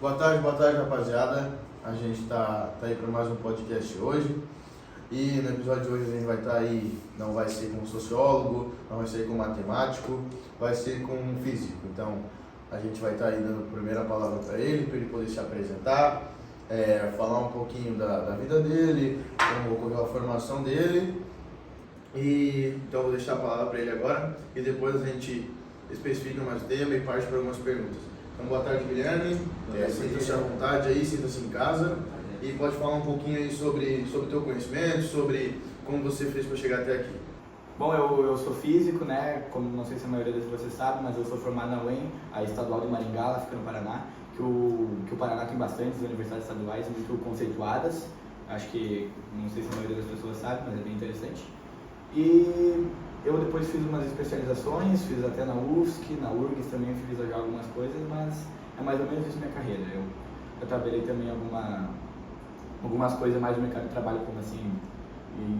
Boa tarde, rapaziada. A gente tá aí para mais um podcast hoje. E no episódio de hoje a gente vai estar aí, não vai ser com sociólogo, não vai ser com matemático, vai ser com físico. Então a gente vai estar aí dando a primeira palavra para ele poder se apresentar, falar um pouquinho da vida dele, como ocorreu a formação dele. E então eu vou deixar a palavra para ele agora e depois a gente especifica mais o tema e parte para algumas perguntas. Então, boa tarde, Guilherme. Sinta-se à vontade aí, sinta-se em casa e pode falar um pouquinho aí sobre o teu conhecimento, sobre como você fez para chegar até aqui. Bom, eu sou físico, né? Como não sei se a maioria de vocês sabe, mas eu sou formado na UEM, a Estadual de Maringá, ela fica no Paraná, que o Paraná tem bastantes universidades estaduais muito conceituadas. Acho que, não sei se a maioria das pessoas sabe, mas é bem interessante. E eu depois fiz umas especializações, fiz até na UFSC, na URGS também fiz já algumas coisas, mas é mais ou menos isso minha carreira. Eu trabalhei também algumas coisas mais no mercado de trabalho, como assim,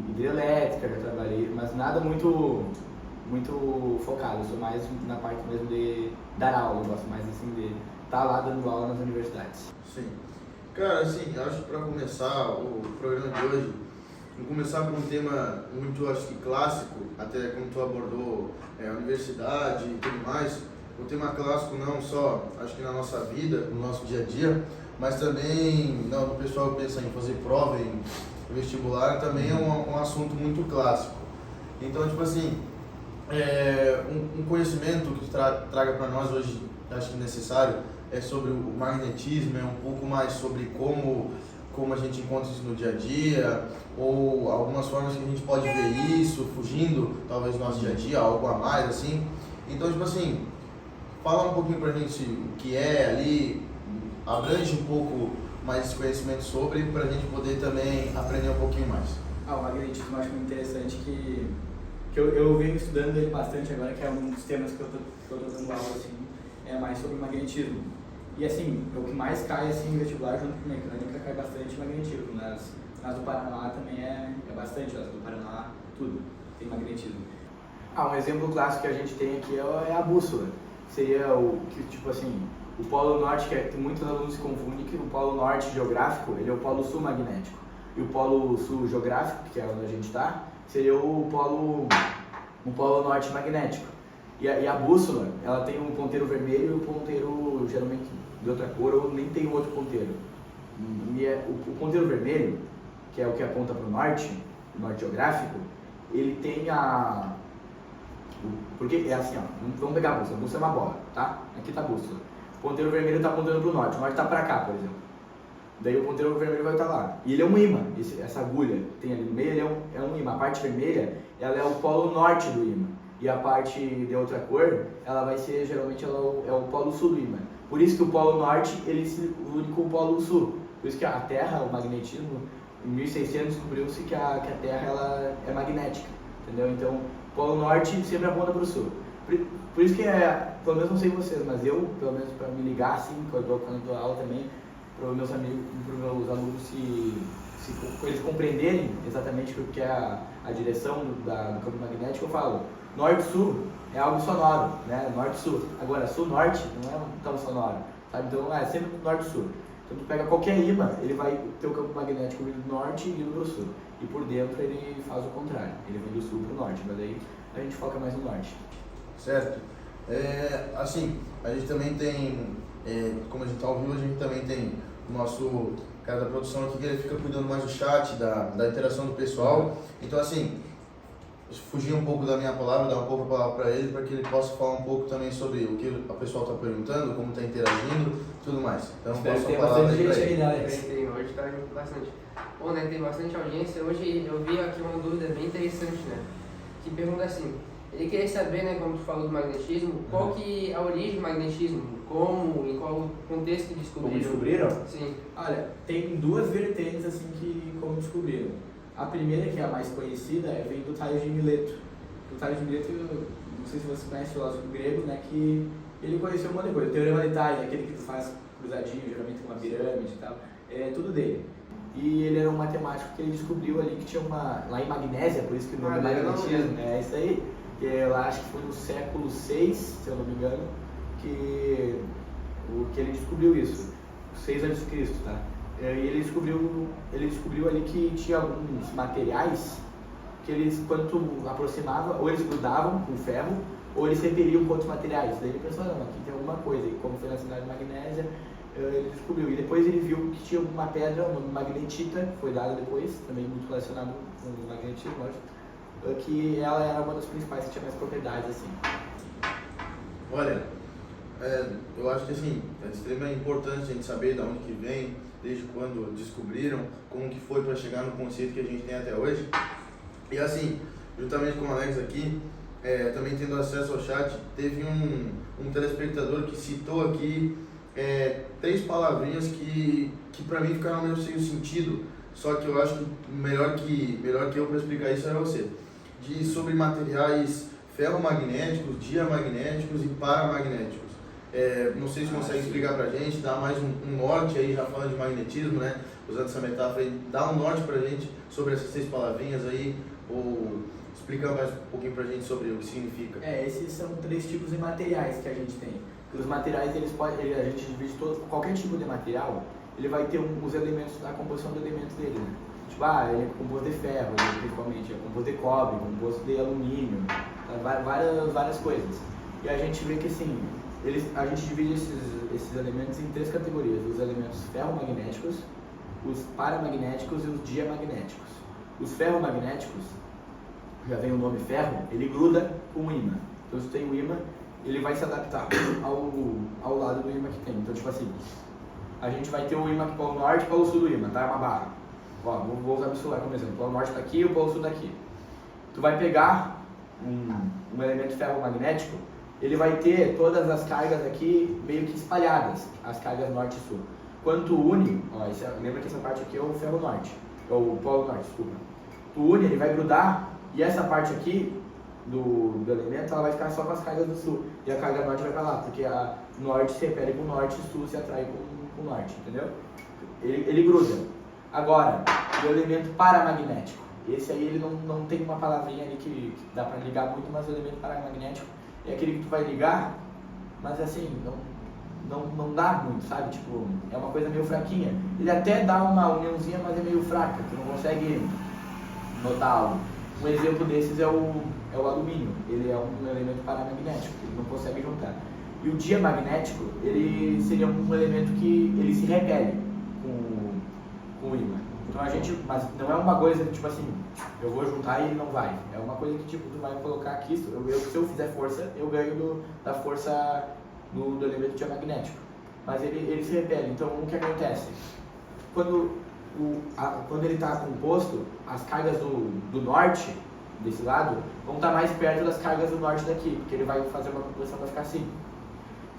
hidrelétrica, já trabalhei, mas nada muito focado. Eu sou mais na parte mesmo de dar aula, eu gosto mais assim de estar lá dando aula nas universidades. Sim. Cara, assim, acho que para começar o programa de hoje, vamos começar com um tema muito, acho que clássico, até quando tu abordou a universidade e tudo mais. O tema clássico não só, acho que na nossa vida, no nosso dia a dia, mas também o pessoal que pensa em fazer prova, em vestibular, também é um assunto muito clássico. Então, tipo assim, um conhecimento que tu traga para nós hoje, acho que necessário, é sobre o magnetismo, é um pouco mais sobre como a gente encontra isso no dia a dia, ou algumas formas que a gente pode ver isso, fugindo talvez do nosso dia a dia, algo a mais, assim. Então, tipo assim, fala um pouquinho pra gente o que é ali, abrange um pouco mais esse conhecimento sobre, pra gente poder também aprender um pouquinho mais. O magnetismo eu acho muito interessante, que eu venho estudando ele bastante agora, que é um dos temas que eu tô dando aula, assim, é mais sobre o magnetismo. E assim, o que mais cai assim, em vestibular junto com mecânica cai bastante magnetismo. Nas do Paraná também é bastante, nas do Paraná tudo tem magnetismo. Um exemplo clássico que a gente tem aqui é a bússola. Seria o que, tipo assim, o polo norte, que muitos alunos se confundem que o polo norte geográfico, ele é o polo sul magnético. E o polo sul geográfico, que é onde a gente está, seria o polo norte magnético. E a bússola, ela tem um ponteiro vermelho e um ponteiro geralmente de outra cor, ou nem tem outro ponteiro. E o ponteiro vermelho, que é o que aponta para o norte geográfico, ele tem porque é assim, ó, vamos pegar a bússola é uma bola, tá? Aqui está a bússola. O ponteiro vermelho está apontando para o norte está para cá, por exemplo. Daí o ponteiro vermelho vai estar lá. E ele é um imã, essa agulha que tem ali no meio, ele é um imã. A parte vermelha, ela é o polo norte do imã. E a parte de outra cor, ela vai ser, geralmente, ela é o polo sul do imã. Por isso que o polo norte, ele se une com o polo sul. Por isso que a Terra, o magnetismo, em 1600 descobriu-se que a Terra ela é magnética, entendeu? Então, o polo norte sempre aponta para o sul. Por isso que, pelo menos não sei vocês, mas eu, pelo menos para me ligar assim, quando eu dou aula também, para os meus amigos, para os meus alunos eles compreenderem exatamente o que é a direção do campo magnético, eu falo, norte-sul é algo sonoro, né? Norte-sul. Agora, sul-norte não é tão sonoro, sabe? Então, é sempre norte-sul. Então, tu pega qualquer imã, ele vai ter o campo magnético vindo do norte e indo para o sul. E por dentro ele faz o contrário, ele vem do sul para o norte, mas aí a gente foca mais no norte. Certo. Assim, a gente também tem, como a gente está ao vivo, a gente também tem o nosso cara da produção aqui, que ele fica cuidando mais do chat, da interação do pessoal. Então, assim, fugir um pouco da minha palavra, dar um pouco a palavra para ele, para que ele possa falar um pouco também sobre o que a pessoa está perguntando, como está interagindo, tudo mais. Então, passo a palavra aí para ele. Tem, hoje está bastante. Bom, né, tem bastante audiência. Hoje eu vi aqui uma dúvida bem interessante, né? Que pergunta assim, ele queria saber, né, como tu falou do magnetismo, qual que é a origem do magnetismo, como, em qual contexto descobriram? Como descobriram? Sim. Olha, tem duas vertentes assim que como descobriram. A primeira, que é a mais conhecida, vem do Tales de Mileto. O Tales de Mileto, não sei se você conhece o filósofo grego, né, que ele conheceu um monte de coisa. O Teorema de Tales, aquele que tu faz cruzadinho, geralmente com uma pirâmide e tal, é tudo dele. E ele era um matemático que ele descobriu ali que tinha lá em Magnésia, por isso que o nome é magnetismo, é isso aí, que eu acho que foi no século VI, se eu não me engano, que ele descobriu isso. 6 a.C., tá? E ele descobriu ali que tinha alguns materiais que eles, quando tu aproximava, ou eles grudavam com ferro, ou eles repeliam com outros materiais. Daí ele pensou, não, aqui tem alguma coisa. E como foi na cidade de magnésia, ele descobriu. E depois ele viu que tinha uma pedra, uma magnetita, foi dada depois, também muito relacionado com o magnetismo, lógico, que ela era uma das principais que tinha mais propriedades, assim. Olha, eu acho que assim, é extremamente importante a gente saber de onde que vem, desde quando descobriram, como que foi para chegar no conceito que a gente tem até hoje. E assim, juntamente com o Alex aqui, também tendo acesso ao chat, teve um telespectador que citou aqui 3 palavrinhas que para mim ficaram meio sem sentido, só que eu acho que melhor que eu para explicar isso é você. Sobre materiais ferromagnéticos, diamagnéticos e paramagnéticos. Não sei se consegue explicar pra gente, dar mais um norte aí, já falando de magnetismo, né? Usando essa metáfora aí, dá um norte pra gente sobre essas 6 palavrinhas aí, ou explicar mais um pouquinho pra gente sobre o que significa. Esses são 3 tipos de materiais que a gente tem. Os materiais, a gente divide qualquer tipo de material, ele vai ter os elementos, a composição dos elementos dele, né? Tipo, ele é composto de ferro, principalmente, é composto de cobre, composto de alumínio, várias coisas. E a gente vê que assim, a gente divide esses elementos em 3 categorias: os elementos ferromagnéticos, os paramagnéticos e os diamagnéticos. Os ferromagnéticos, já vem o nome ferro, ele gruda com o ímã. Então se tem o ímã, ele vai se adaptar ao lado do ímã que tem. Então tipo assim, a gente vai ter o ímã aqui para o norte e para o sul do ímã, tá? É uma barra. Ó, vou usar o celular como exemplo. O polo norte está aqui e o polo sul está aqui. Tu vai pegar um elemento ferromagnético, ele vai ter todas as cargas aqui meio que espalhadas, as cargas norte e sul. Quando tu une, lembra que essa parte aqui é o ferro norte, é o polo norte, desculpa. Tu une, ele vai grudar, e essa parte aqui do elemento, ela vai ficar só com as cargas do sul, e a carga norte vai para lá, porque a norte se repele com o norte e o sul se atrai com o norte, entendeu? Ele gruda. Agora, o elemento paramagnético, esse aí ele não tem uma palavrinha ali que dá para ligar muito, mas o elemento paramagnético é aquele que tu vai ligar, mas assim, não dá muito, sabe? Tipo, é uma coisa meio fraquinha. Ele até dá uma uniãozinha, mas é meio fraca, tu não consegue notar algo. Um exemplo desses é o alumínio, ele é um elemento paramagnético, ele não consegue juntar. E o diamagnético, ele seria um elemento que ele se repele com o ímã. Então mas não é uma coisa que tipo assim, eu vou juntar e ele não vai. É uma coisa que tipo, tu vai colocar aqui, se eu fizer força, eu ganho da força do elemento diamagnético. Mas ele se repele. Então o que acontece? Quando ele está composto, as cargas do norte, desse lado, vão estar mais perto das cargas do norte daqui, porque ele vai fazer uma composição para ficar assim.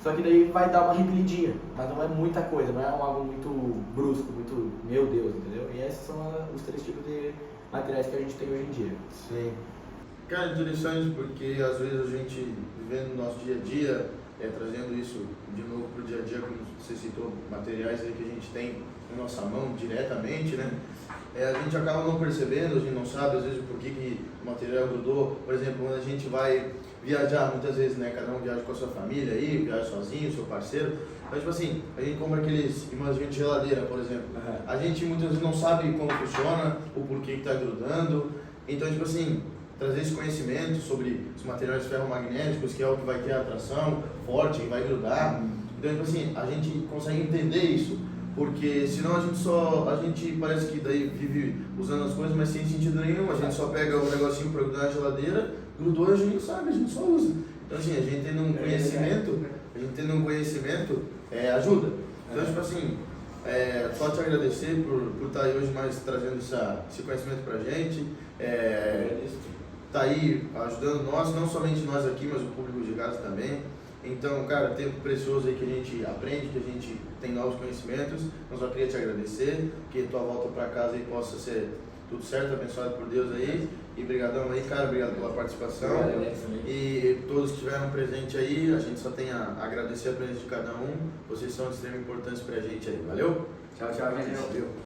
Só que daí vai dar uma repelidinha, mas não é muita coisa, não é algo muito brusco, muito, meu Deus, entendeu? E esses são os 3 tipos de materiais que a gente tem hoje em dia. Sim. Cara, interessante porque às vezes a gente, vivendo no nosso dia a dia, trazendo isso de novo para o dia a dia, como você citou, materiais aí que a gente tem na nossa mão diretamente, né? A gente acaba não percebendo, a gente não sabe às vezes por que o material grudou. Por exemplo, quando a gente vai viajar, muitas vezes, né, cada um viaja com a sua família aí, viaja sozinho, seu parceiro. Então, tipo assim, a gente compra aqueles imãs de geladeira, por exemplo. A gente muitas vezes não sabe como funciona, o porquê que está grudando. Então, tipo assim, trazer esse conhecimento sobre os materiais ferromagnéticos, que é o que vai ter a atração forte, que vai grudar. Então, tipo assim, a gente consegue entender isso. Porque senão a gente parece que daí vive usando as coisas, mas sem sentido nenhum. A gente só pega um negocinho para grudar na geladeira, grudou e a gente não sabe, a gente só usa. Então assim, a gente tendo um conhecimento, ajuda. Então tipo assim, só te agradecer por estar aí hoje mais trazendo esse conhecimento pra gente. Tá aí ajudando nós, não somente nós aqui, mas o público de casa também. Então, cara, tempo precioso aí que a gente aprende, que a gente tem novos conhecimentos. Eu só queria te agradecer, que tua volta para casa aí possa ser tudo certo, abençoado por Deus aí. E brigadão aí, cara, obrigado pela participação. E todos que estiveram presentes aí, a gente só tem a agradecer a presença de cada um. Vocês são de extrema importância pra gente aí. Valeu? Tchau, gente. Valeu.